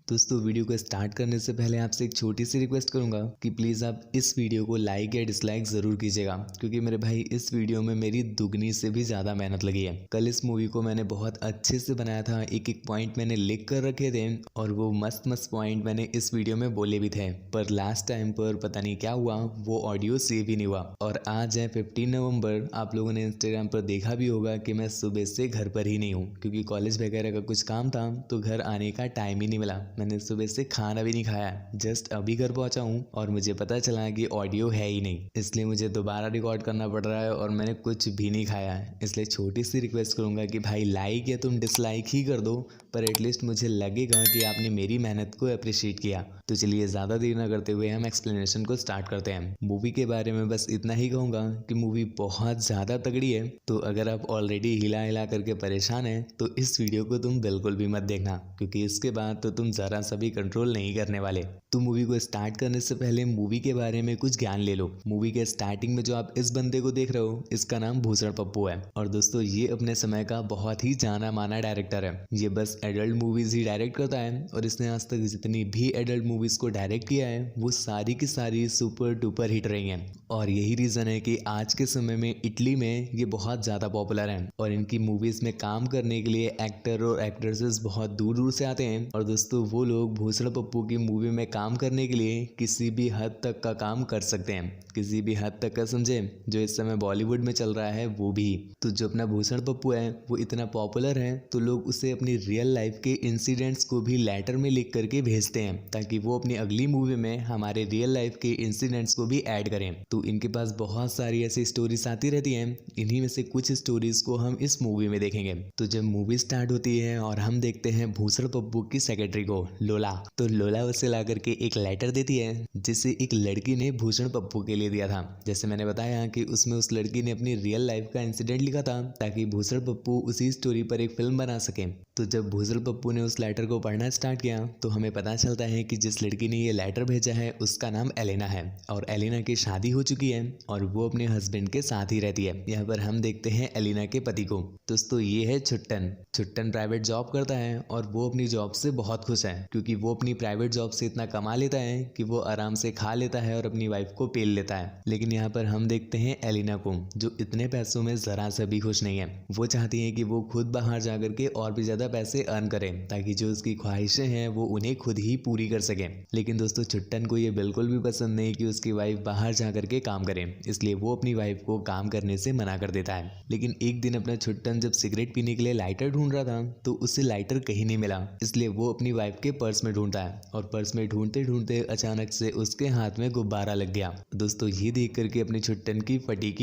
दोस्तों वीडियो को स्टार्ट करने से पहले आपसे एक छोटी सी रिक्वेस्ट करूंगा कि प्लीज़ आप इस वीडियो को लाइक या डिसलाइक ज़रूर कीजिएगा, क्योंकि मेरे भाई इस वीडियो में मेरी दुगनी से भी ज़्यादा मेहनत लगी है। कल इस मूवी को मैंने बहुत अच्छे से बनाया था, एक एक पॉइंट मैंने लिख कर रखे थे और वो मस्त मस्त पॉइंट मैंने इस वीडियो में बोले भी थे, पर लास्ट टाइम पर पता नहीं क्या हुआ, वो ऑडियो सेव ही नहीं हुआ। और आज है 15 नवंबर। आप लोगों ने इंस्टाग्राम पर देखा भी होगा कि मैं सुबह से घर पर ही नहीं हूँ, क्योंकि कॉलेज वगैरह का कुछ काम था तो घर आने का टाइम ही नहीं मिला। मैंने सुबह से खाना भी नहीं खाया, जस्ट अभी घर पहुंचा हूँ और मुझे पता चला कि ऑडियो है ही नहीं, इसलिए मुझे दोबारा रिकॉर्ड करना पड़ रहा है और मैंने कुछ भी नहीं खाया है। इसलिए छोटी सी रिक्वेस्ट करूंगा कि भाई लाइक या तुम डिसलाइक ही कर दो, पर एटलीस्ट मुझे लगेगा कि आपने मेरी मेहनत को अप्रिशिएट किया। तो चलिए ज़्यादा देर ना करते हुए हम एक्सप्लेनेशन को स्टार्ट करते हैं। मूवी के बारे में बस इतना ही कहूँगा कि मूवी बहुत ज़्यादा तगड़ी है, तो अगर आप ऑलरेडी हिला हिला करके परेशान हैं तो इस वीडियो को तुम बिल्कुल भी मत देखना, क्योंकि इसके बाद तो तुम ज़रा सा भी कंट्रोल नहीं करने वाले। तो मूवी को स्टार्ट करने से पहले मूवी के बारे में कुछ ज्ञान ले लो। मूवी के स्टार्टिंग में जो आप इस बंदे को देख रहे हो, इसका नाम भूषण पप्पू है। और दोस्तों ये अपने समय का बहुत ही जाना माना डायरेक्टर है। ये बस एडल्ट मूवीज ही डायरेक्ट करता है और इसने आज तक जितनी भी एडल्ट मूवीज को डायरेक्ट किया है वो सारी की सारी सुपर डुपर हिट रही हैं। और यही रीज़न है कि आज के समय में इटली में ये बहुत ज़्यादा पॉपुलर हैं और इनकी मूवीज़ में काम करने के लिए एक्टर और एक्ट्रेसेस बहुत दूर दूर से आते हैं। और दोस्तों वो लोग भूषण पप्पू की मूवी में काम करने के लिए किसी भी हद तक का काम कर सकते हैं, किसी भी हद तक का समझे, जो इस समय बॉलीवुड में चल रहा है वो भी। तो जो अपना भूषण पप्पू है वो इतना पॉपुलर है तो लोग उसे अपनी रियल लाइफ के इंसिडेंट्स को भी लेटर में लिख करके भेजते हैं, ताकि वो अपनी अगली मूवी में हमारे रियल लाइफ के इंसिडेंट्स को भी ऐड करें। तो इनके पास बहुत सारी ऐसी स्टोरीज आती रहती हैं, इन्हीं में से कुछ स्टोरीज को हम इस मूवी में देखेंगे। तो जब मूवी स्टार्ट होती है और हम देखते हैं भूषण पप्पू की सेक्रेटरी को, लोला, तो लोला उसे ला करके एक लेटर देती है जिसे एक लड़की ने भूषण पप्पू के लिए दिया था। जैसे मैंने बताया कि उसमें उस लड़की ने अपनी रियल लाइफ का इंसिडेंट लिखा था ताकि भूषण पप्पू उसी स्टोरी पर एक फिल्म बना सके। तो जब भूषण पप्पू ने उस लेटर को पढ़ना स्टार्ट किया तो हमें पता चलता है कि जिस लड़की ने ये लेटर भेजा है उसका नाम एलेना है और एलेना की शादी हो चुकी है और वो अपने हस्बैंड के साथ ही रहती है। यहाँ पर हम देखते हैं एलेना के पति को। दोस्तों ये है छुट्टन। छुट्टन प्राइवेट जॉब करता है और वो अपनी जॉब से बहुत खुश है, क्योंकि वो अपनी प्राइवेट जॉब से इतना कमा लेता है कि वो आराम से खा लेता है और अपनी वाइफ को पेल लेता है। लेकिन यहाँ पर हम देखते हैं एलेना को, जो इतने पैसों में जरा सा भी खुश नहीं है। वो चाहती है कि वो खुद बाहर जा करके और भी ज्यादा पैसे अर्न करे, ताकि जो उसकी ख्वाहिशें हैं वो उन्हें खुद ही पूरी कर सके। लेकिन दोस्तों छुट्टन को ये बिल्कुल भी पसंद नहीं कि उसकी वाइफ बाहर जा करके काम करे, इसलिए वो अपनी वाइफ को काम करने से मना कर देता है। लेकिन एक दिन अपना छुट्टन जब सिगरेट पीने के लिए लाइटर ढूंढ रहा था तो उसे लाइटर कहीं नहीं मिला, इसलिए वो अपनी वाइफ के पर्स में ढूंढता है और पर्स में ढूंढते ढूंढते अचानक से उसके हाथ में गुब्बारा लग गया। दोस्तों ये देख करके अपनी छुट्टन की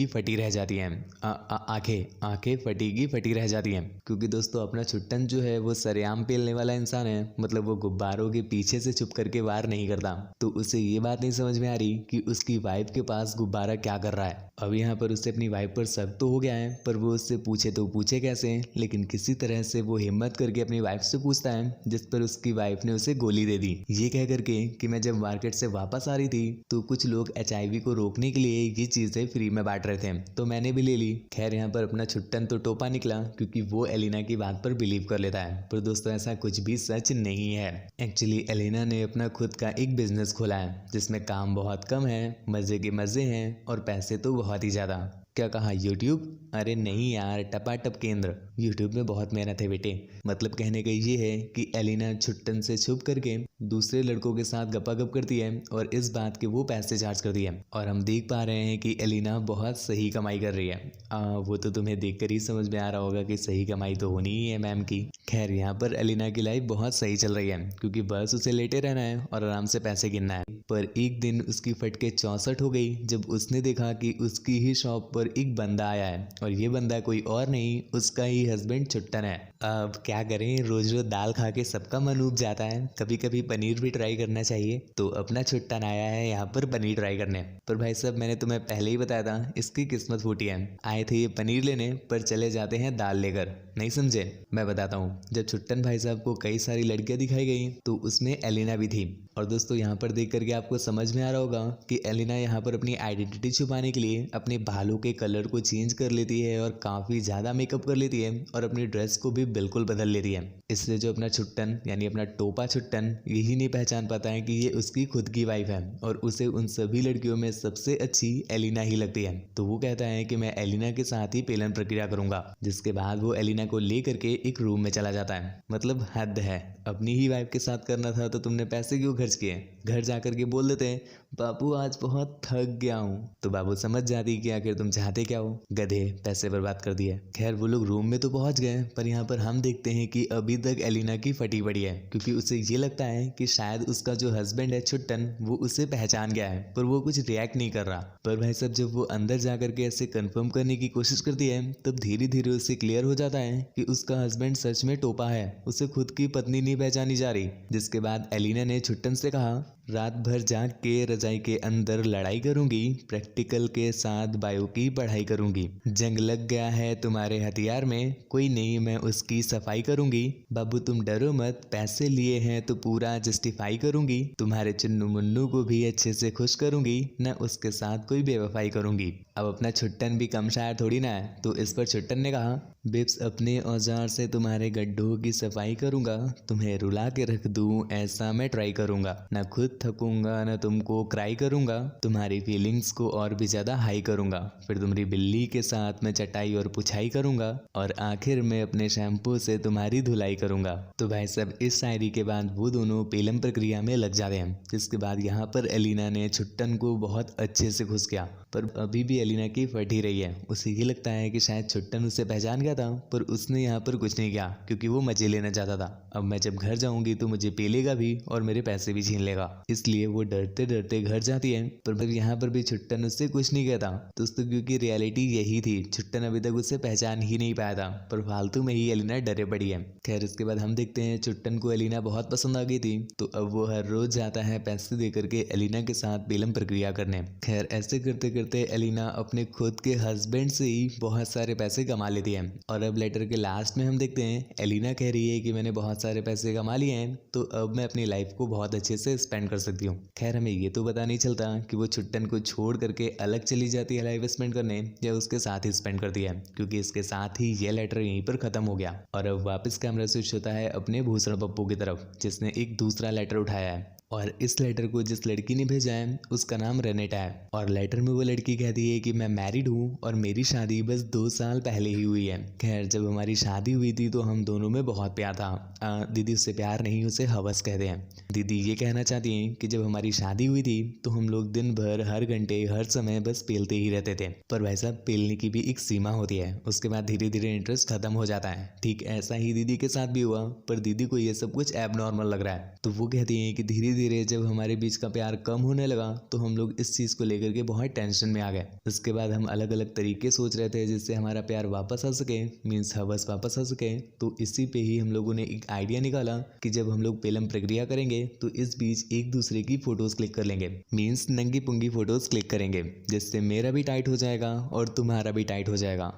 फटी रह जाती है, आंखें फटी रह जाती हैं, क्योंकि दोस्तों अपना छुट्टन जो है वो सरेआम पेलने वाला इंसान है, मतलब वो गुब्बारों के पीछे से छुप करके वार नहीं करता। तो उसे ये बात नहीं समझ में आ रही कि उसकी वाइफ के पास गुब्बारा क्या कर रहा है। अब यहाँ पर उसे अपनी वाइफ पर शक तो हो गया है, पर वो उससे पूछे तो पूछे कैसे, लेकिन किसी तरह से वो हिम्मत करके अपनी वाइफ से पूछता है, जिस पर उसकी वाइफ ने उसे गोली दे दी, ये कह करके कि मैं जब मार्केट से वापस आ रही थी तो कुछ लोग HIV को रोकने के लिए ये चीजें फ्री में बांट रहे थे तो मैंने भी ले ली। खैर यहाँ पर अपना छुट्टन तो टोपा निकला, क्योंकि वो एलिना की बात पर बिलीव कर लेता है। पर दोस्तों ऐसा कुछ भी सच नहीं है। एक्चुअली एलिना ने अपना खुद का एक बिजनेस खोला है जिसमें काम बहुत कम है, मजे के मजे हैं और पैसे तो बहुत ही ज्यादा। क्या कहा, यूट्यूब? अरे नहीं यार, टपाटप केंद्र। यूट्यूब में बहुत मेहनत है बेटे। मतलब कहने का ये है कि एलिना छुट्टन से छुप करके दूसरे लड़कों के साथ गपागप करती है और इस बात के वो पैसे चार्ज करती है। और हम देख पा रहे हैं कि एलिना बहुत सही कमाई कर रही है। वो तो तुम्हें देखकर ही समझ में आ रहा होगा कि सही कमाई तो होनी ही है मैम की। खैर यहाँ पर एलिना की लाइफ बहुत सही चल रही है, क्योंकि बस उसे लेटे रहना है और आराम से पैसे गिनना है। पर एक दिन उसकी फटके 64 हो गई जब उसने देखा कि उसकी ही शॉप पर एक बंदा आया है और ये बंदा कोई और नहीं, उसका ही हस्बैंड छुट्टन है। अब क्या करें, रोज रोज दाल खा के सबका मन उब जाता है, कभी कभी पनीर भी ट्राई करना चाहिए। तो अपना छुट्टन आया है यहाँ पर पनीर ट्राई करने। पर भाई साहब मैंने तुम्हें पहले ही बताया था, इसकी किस्मत फूटी है। आए थे ये पनीर लेने पर चले जाते हैं दाल लेकर, नहीं समझे? मैं बताता हूँ। जब छुट्टन भाई साहब को कई सारी लड़कियां दिखाई गई तो उसमें एलिना भी थी। और दोस्तों यहाँ पर देख करके आपको समझ में आ रहा होगा कि एलिना यहाँ पर अपनी आइडेंटिटी छुपाने के लिए अपने बालों के के कलर को चेंज कर लेती है और काफ़ी ज़्यादा मेकअप कर लेती है और अपनी ड्रेस को भी बिल्कुल बदल लेती है। इससे जो अपना छुट्टन यानी अपना टोपा छुट्टन यही नहीं पहचान पाता है कि ये उसकी खुद की वाइफ है और उसे उन सभी लड़कियों में सबसे अच्छी एलिना ही लगती है। तो वो कहता है कि मैं एलिना के साथ ही पेलन प्रक्रिया करूंगा, जिसके बाद वो एलिना को ले करके एक रूम में चला जाता है। मतलब हद है, अपनी ही वाइफ के साथ करना था तो तुमने पैसे क्यों खर्च किए। घर जाकर के बोल देते हैं बाबू आज बहुत थक गया हूँ। तो बाबू समझ जाती कि आखिर तुम चाहते क्या हो, गधे, पैसे बर्बाद कर दिए। खैर वो लोग रूम में तो पहुंच गए, पर यहाँ पर हम देखते हैं कि अभी तक एलिना की फटी पड़ी है, क्योंकि उसे ये लगता है कि शायद उसका जो हस्बैंड है छुट्टन वो उसे पहचान गया है, पर वो कुछ रिएक्ट नहीं कर रहा। पर भाई साहब जब वो अंदर जाकर के ऐसे कंफर्म करने की कोशिश करती है तब धीरे धीरे उसे क्लियर हो जाता है कि उसका हस्बैंड सच में टोपा है, उसे खुद की पत्नी नहीं पहचानी जा रही। जिसके बाद एलिना ने छुट्टन से कहा रात भर जाग के रजाई के अंदर लड़ाई करूंगी, प्रैक्टिकल के साथ बायो की पढ़ाई करूंगी। जंग लग गया है तुम्हारे हथियार में, कोई नहीं मैं उसकी सफाई करूंगी। बाबू तुम डरो मत, पैसे लिए हैं तो पूरा जस्टिफाई करूंगी। तुम्हारे चुन्नू मुन्नू को भी अच्छे से खुश करूंगी, न उसके साथ कोई बेवफाई करूंगी। अब अपना छुट्टन भी कम शायर थोड़ी ना है, तो इस पर छुट्टन ने कहा बिप्स अपने औजार से तुम्हारे गड्ढों की सफाई करूंगा, तुम्हें रुला के रख दूं ऐसा मैं ट्राई करूंगा। न खुद थकूंगा न तुमको क्राई करूंगा, तुम्हारी फीलिंग्स को और भी ज्यादा हाई करूंगा। फिर तुम्हारी बिल्ली के साथ मैं चटाई और पुछाई करूंगा और आखिर में अपने शैम्पू से तुम्हारी धुलाई करूंगा। तो भाई साहब इस शायरी के बाद वो दोनों पेलम प्रक्रिया में लग जाते हैं। जिसके बाद यहाँ पर एलिना ने छुट्टन को बहुत अच्छे से खुश किया, पर अभी भी एलिना की फट ही रही है। उसे ये लगता है कि शायद छुट्टन उसे पहचान गया था, पर उसने यहाँ पर कुछ नहीं किया क्योंकि वो मजे लेना चाहता था। अब मैं जब घर जाऊंगी तो मुझे पेलेगा भी और मेरे पैसे भी छीन लेगा, इसलिए वो डरते डरते घर जाती है। पर यहाँ पर भी छुट्टन उससे कुछ नहीं कहता दोस्तों, क्योंकि रियलिटी यही थी, छुट्टन अभी तक उसे पहचान ही नहीं पाया था, पर फालतू में ही एलिना डरे पड़ी है। खैर इसके बाद हम देखते हैं छुट्टन को एलिना बहुत पसंद आ गई थी, तो अब वो हर रोज जाता है पैसे दे करके एलिना के साथ पेलम प्रक्रिया करने। खैर ऐसे करते करते एलिना अपने खुद के हस्बैंड से ही बहुत सारे पैसे कमा लेती है। और अब लेटर के लास्ट में हम देखते हैं एलिना कह रही है कि मैंने बहुत सारे पैसे कमा लिए हैं, तो अब मैं अपनी लाइफ को बहुत अच्छे से स्पेंड कर सकती हूँ। खैर हमें ये तो पता नहीं चलता कि वो छुट्टन को छोड़ करके अलग चली जाती है लाइफ स्पेंड करने या उसके साथ ही स्पेंड करती है, क्योंकि इसके साथ ही ये लेटर यहीं पर खत्म हो गया। और अब वापस कैमरा स्विच होता है अपने भूषण पप्पू की तरफ, जिसने एक दूसरा लेटर उठाया है। और इस लेटर को जिस लड़की ने भेजा है उसका नाम रेनेटा है। और लेटर में वो लड़की कहती है कि मैं मैरिड हूँ और मेरी शादी बस 2 साल पहले ही हुई है। खैर जब हमारी शादी हुई थी तो हम दोनों में बहुत प्यार था। दीदी उससे प्यार नहीं उसे हवस कहते हैं। दीदी ये कहना चाहती हैं कि जब हमारी शादी हुई थी तो हम लोग दिन भर हर घंटे हर समय बस पेलते ही रहते थे, पर भाई साहब पेलने की भी एक सीमा होती है, उसके बाद धीरे धीरे इंटरेस्ट खत्म हो जाता है। ठीक ऐसा ही दीदी के साथ भी हुआ, पर दीदी को ये सब कुछ एबनॉर्मल लग रहा है। तो वो कहती हैं कि धीरे धीरे जब हमारे बीच का प्यार कम होने लगा तो हम लोग इस चीज़ को लेकर के बहुत टेंशन में आ गए। उसके बाद हम अलग अलग तरीके सोच रहे थे जिससे हमारा प्यार वापस आ सके, मीन्स हवस वापस आ सके। तो इसी पे ही हम लोगों ने एक आइडिया निकाला कि जब हम लोग पेलम प्रक्रिया करेंगे तो इस बीच एक दूसरे की फोटोज क्लिक कर लेंगे, मीन्स नंगी पुंगी फोटोज क्लिक करेंगे, जिससे मेरा भी टाइट हो जाएगा और तुम्हारा भी टाइट हो जाएगा।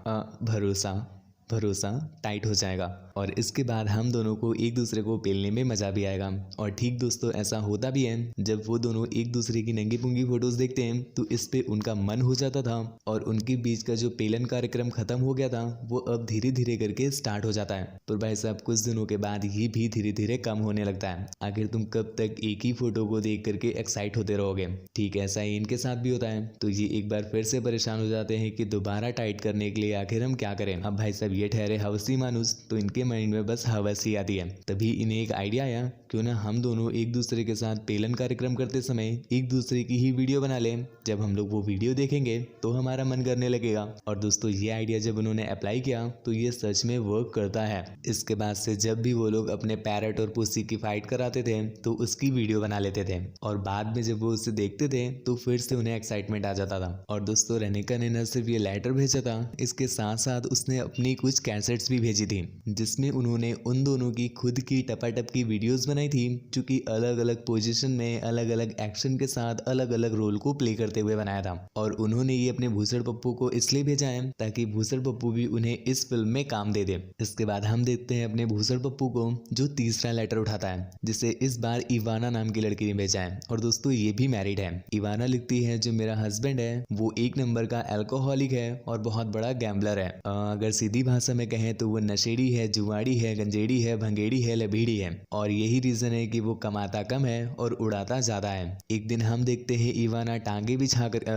भरोसा टाइट हो जाएगा और इसके बाद हम दोनों को एक दूसरे को पेलने में मज़ा भी आएगा। और ठीक दोस्तों ऐसा होता भी है, जब वो दोनों एक दूसरे की नंगी पुंगी फोटोज देखते हैं तो इस पे उनका मन हो जाता था और उनके बीच का जो पेलन कार्यक्रम खत्म हो गया था वो अब धीरे धीरे करके स्टार्ट हो जाता है। पर भाई साहब कुछ दिनों के बाद ये भी धीरे धीरे कम होने लगता है। आखिर तुम कब तक एक ही फोटो को देख करके एक्साइट होते रहोगे। ठीक ऐसा ही इनके साथ भी होता है। तो ये एक बार फिर से परेशान हो जाते हैं कि दोबारा टाइट करने के लिए आखिर हम क्या करें। अब भाई साहब ये ठहरे हवसी मानुस, तो इनके माइंड में बस हवस ही आती है। तभी इन्हें एक आइडिया आया, क्यों ना हम दोनों एक दूसरे के साथ पेलन कार्यक्रम करते समय एक दूसरे की ही वीडियो बना लें। जब हम लोग वो वीडियो देखेंगे तो हमारा मन करने लगेगा। और दोस्तों ये आइडिया जब उन्होंने अप्लाई किया तो ये सच में वर्क करता है। इसके बाद से जब भी वो लोग अपने पैरट और पुसी की फाइट कराते थे तो उसकी वीडियो बना लेते थे और बाद में जब वो उसे देखते थे तो फिर से उन्हें एक्साइटमेंट आ जाता था। और दोस्तों रेनिका ने न सिर्फ ये लेटर भेजा था, इसके साथ साथ उसने अपनी कुछ कैसेट्स भी भेजी थी जिसमें उन्होंने उन दोनों की खुद की टपाटप की वीडियोस बनाई थी, जो कि अलग अलग पोजीशन में अलग अलग एक्शन के साथ अलग अलग रोल को प्ले करते हुए बनाया था। और उन्होंने ये अपने भूसड़ पप्पू को इसलिए भेजा है ताकि भूसड़ पप्पू भी उन्हें इस फिल्म में काम दे दे। इसके बाद हम देखते हैं अपने भूसड़ पप्पू को, जो तीसरा लेटर उठाता है, जिसे इस बार इवाना नाम की लड़की ने भेजा है। और दोस्तों ये भी मैरिड है। इवाना लिखती है, जो मेरा हस्बैंड है वो एक नंबर का अल्कोहलिक है और बहुत बड़ा गैम्बलर है। अगर सीधी भाषा में कहें तो वो नशेड़ी है, जुआड़ी है, गंजेड़ी है, भंगेड़ी है, लबीड़ी है। और यही रीजन है कि वो कमाता कम है और उड़ाता ज्यादा है। एक दिन हम देखते हैं इवाना टांगे बिछा कर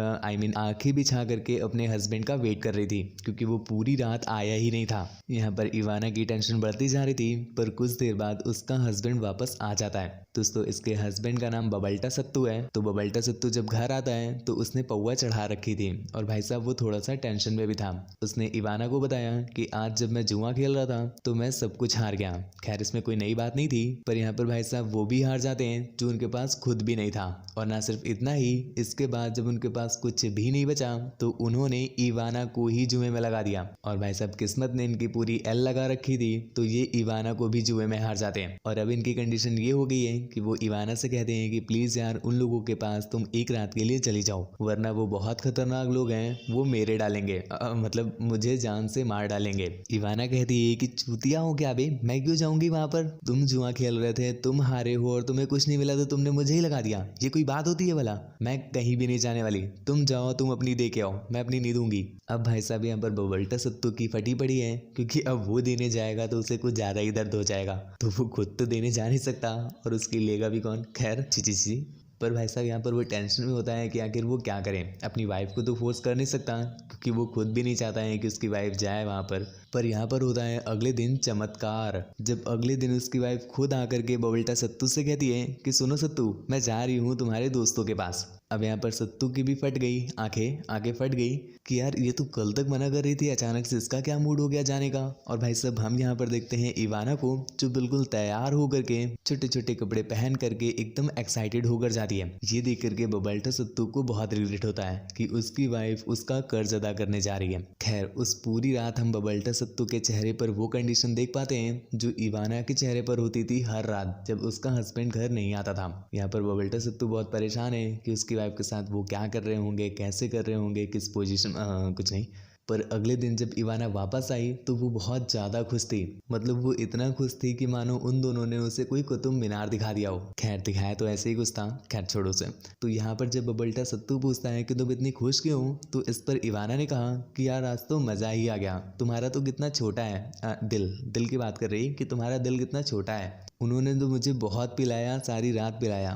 आंखें बिछा करके अपने हस्बैंड का वेट कर रही थी, क्योंकि वो पूरी रात आया ही नहीं था। यहाँ पर इवाना की टेंशन बढ़ती जा रही थी, पर कुछ देर बाद उसका हस्बैंड वापस आ जाता है। दोस्तों इसके हस्बैंड का नाम बबल्टा सत्तू है। तो बबल्टा सत्तू जब घर आता है तो उसने पौवा चढ़ा रखी थी और भाई साहब वो थोड़ा सा टेंशन में भी था। उसने इवाना को बताया कि आज जब मैं जुआ खेल रहा था तो मैं सब कुछ हार गया। खैर इसमें कोई नई बात नहीं थी, पर यहाँ पर भाई साहब वो भी हार जाते हैं जो उनके पास खुद भी नहीं था। और ना सिर्फ इतना ही, इसके बाद जब उनके पास कुछ भी नहीं बचा तो उन्होंने इवाना को ही जुए में लगा दिया। और भाई साहब किस्मत ने इनकी पूरी एल लगा रखी थी, तो ये इवाना को भी जुए में हार जाते हैं। और अब इनकी कंडीशन ये हो गई है कि वो इवाना से कहते हैं कि प्लीज यार उन लोगों के पास तुम एक रात के लिए चली जाओ, वरना वो बहुत खतरनाक लोग हैं, वो मेरे डालेंगे, मतलब मुझे जान से मार डालेंगे। इवाना कहती है कि चूतिया हो क्या बे, मैं क्यों जाऊंगी वहां पर? तुम जुआ खेल रहे थे, तुम हारे हो और तुम्हें कुछ नहीं मिला तो तुमने मुझे ही लगा दिया, ये कोई बात होती है भला? मैं कहीं भी नहीं जाने वाली, तुम जाओ, तुम अपनी दे के आओ, मैं अपनी नहीं दूंगी। अब भाई साहब यहाँ पर बबल्टा सत्तू की फटी पड़ी है, क्योंकि अब वो देने जाएगा तो उसे कुछ ज्यादा ही दर्द हो जाएगा। तो वो खुद तो देने जा नहीं सकता और उसकी लेगा भी कौन? खैर छी। पर भाई साहब यहाँ पर वो टेंशन में होता है कि आखिर वो क्या करें। अपनी वाइफ को तो फोर्स कर नहीं सकता, क्योंकि वो खुद भी नहीं चाहता है कि उसकी वाइफ जाए वहाँ पर यहाँ पर होता है अगले दिन चमत्कार, जब अगले दिन उसकी वाइफ खुद आकर के बबल्टा सत्तू से कहती है कि सुनो सत्तू, मैं जा रही हूँ तुम्हारे दोस्तों के पास। अब यहाँ पर सत्तू की भी फट गई आंखें फट गई कि यार ये तो कल तक मना कर रही थी, अचानक से इसका क्या मूड हो गया जाने का। और भाई साहब हम यहाँ पर देखते हैं इवाना को, जो बिल्कुल तैयार होकर के छोटे छोटे कपड़े पहन करके एकदम एक्साइटेड होकर जाती है। ये देख करके बबल्टा सत्तू को बहुत रिग्रेट होता है कि उसकी वाइफ उसका कर्ज अदा करने जा रही है। खैर उस पूरी रात हम बबल्टा सत्तू के चेहरे पर वो कंडीशन देख पाते हैं जो इवाना के चेहरे पर होती थी हर रात जब उसका हस्बैंड घर नहीं आता था। यहाँ पर बबल्टा सत्तू बहुत परेशान है कि उसकी वाइफ के साथ वो क्या कर रहे होंगे, कैसे कर रहे होंगे, किस पोजीशन, कुछ नहीं। पर अगले दिन जब इवाना वापस आई तो वो बहुत ज़्यादा खुश थी, मतलब वो इतना खुश थी कि मानो उन दोनों ने उसे कोई कुतुब मीनार दिखा दिया हो। खैर दिखाया तो ऐसे ही कुछ था, खैर छोड़ो से। तो यहाँ पर जब बबल्टा सत्तू पूछता है कि तुम इतनी खुश क्यों हो, तो इस पर इवाना ने कहा कि यार आज तो मज़ा ही आ गया, तुम्हारा तो कितना छोटा है, दिल की बात कर रही कि तुम्हारा दिल कितना छोटा है। उन्होंने तो मुझे बहुत पिलाया, सारी रात पिलाया,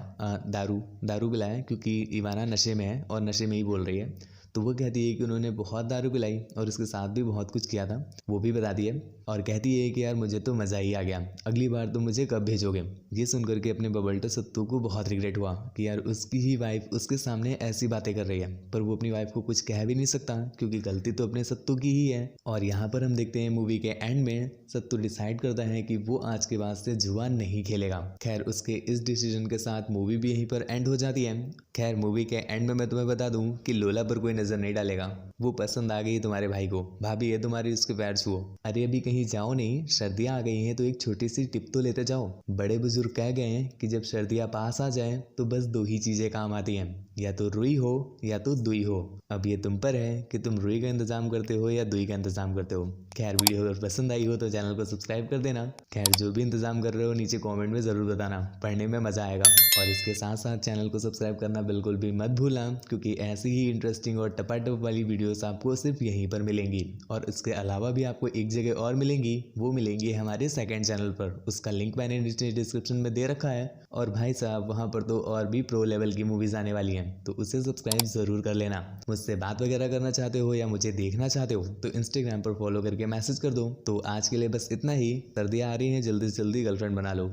दारू पिलाया, क्योंकि इवाना नशे में है और नशे में ही बोल रही है। तो वो कहती है कि उन्होंने बहुत दारू पिलाई और उसके साथ भी बहुत कुछ किया था, वो भी बता दिया। और कहती है कि यार मुझे तो मज़ा ही आ गया, अगली बार तो मुझे कब भेजोगे। ये सुन करके अपने बबल्टा सत्तू को बहुत रिग्रेट हुआ कि यार उसकी ही वाइफ उसके सामने ऐसी बातें कर रही है, पर वो अपनी वाइफ को कुछ कह भी नहीं सकता क्योंकि गलती तो अपने सत्तू की ही है। और यहाँ पर हम देखते हैं मूवी के एंड में सत्तू डिसाइड करता है कि वो आज के बाद से जुआ नहीं खेलेगा। खैर उसके इस डिसीजन के साथ मूवी भी यहीं पर एंड हो जाती है। खैर मूवी के एंड में मैं तुम्हें बता दूं कि लोला पर कोई नजर नहीं डालेगा, वो पसंद आ गई तुम्हारे भाई को, भाभी है तुम्हारी उसके पैर छुओ। अरे अभी कहीं जाओ नहीं, सर्दियां आ गई हैं तो एक छोटी सी टिप तो लेते जाओ। बड़े बुजुर्ग कह गए हैं कि जब सर्दियां पास आ जाए तो बस दो ही चीजें काम आती हैं, या तो रुई हो या तो दुई हो। अब ये तुम पर है कि तुम रुई का इंतजाम करते हो या दुई का इंतजाम करते हो। खैर वीडियो अगर पसंद आई हो तो चैनल को सब्सक्राइब कर देना। खैर जो भी इंतजाम कर रहे हो नीचे कमेंट में ज़रूर बताना, पढ़ने में मज़ा आएगा। और इसके साथ साथ चैनल को सब्सक्राइब करना बिल्कुल भी मत भूलना, क्योंकि ऐसी ही इंटरेस्टिंग और टपाटप वाली वीडियोस आपको सिर्फ यहीं पर मिलेंगी। और इसके अलावा भी आपको एक जगह और मिलेंगी, वो मिलेंगी हमारे सेकंड चैनल पर, उसका लिंक मैंने नीचे डिस्क्रिप्शन में दे रखा है। और भाई साहब वहाँ पर तो और भी प्रो लेवल की मूवीज़ आने वाली हैं, तो उसे सब्सक्राइब ज़रूर कर लेना। मुझसे बात वगैरह करना चाहते हो या मुझे देखना चाहते हो तो इंस्टाग्राम पर फॉलो करके मैसेज कर दो। तो आज के लिए बस इतना ही, सर्दियाँ आ रही हैं, जल्दी से जल्दी गर्लफ्रेंड बना लो।